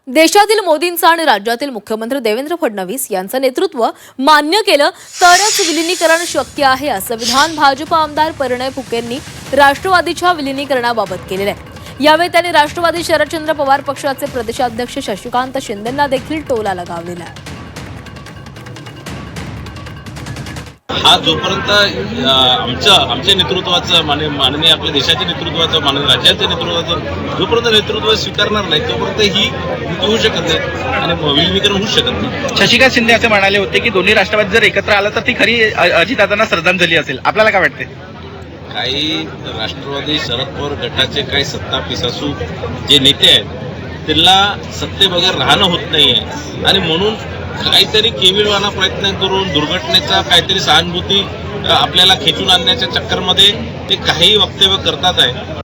देशातील मोदींचं आणि राज्यातील मुख्यमंत्री देवेंद्र फडणवीस यांचं नेतृत्व मान्य केलं तरच विलीनीकरण शक्य आहे असं विधान भाजप आमदार परिणय फुकेंनी राष्ट्रवादीच्या विलीनीकरणाबाबत केलेलं आहे। यावेळी त्यांनी राष्ट्रवादी शरदचंद्र पवार पक्षाचे प्रदेशाध्यक्ष शशिकांत शिंदेंना देखील टोला लगावलेला आहे। हा जोपर्यंत आमच्या नेतृत्वाचं माननीय आपल्या देशाच्या नेतृत्वाचं माननीय राज्याच्या नेतृत्वाचं जोपर्यंत नेतृत्व स्वीकारणार नाही तोपर्यंत ही युती होऊ शकत नाही आणि विलीनीकरण होऊ शकत नाही। शशिकांत शिंदे असे म्हणाले होते की दोन्ही राष्ट्रवादी जर एकत्र आलं तर ती खरी अजितदादांना श्रद्धांजली असेल, आपल्याला काय वाटते? काही राष्ट्रवादी शरद पवार गटाचे काही सत्ता पिसासू जे नेते आहेत त्यांना सत्तेबगैर राहणं होत नाहीये आणि म्हणून काहीतरी केविलवाना प्रयत्न करून दुर्घटनेचा काहीतरी सहानुभूती आपल्याला खेचून आणण्याच्या चक्करमध्ये ते काही वक्तव्य करतात आहे।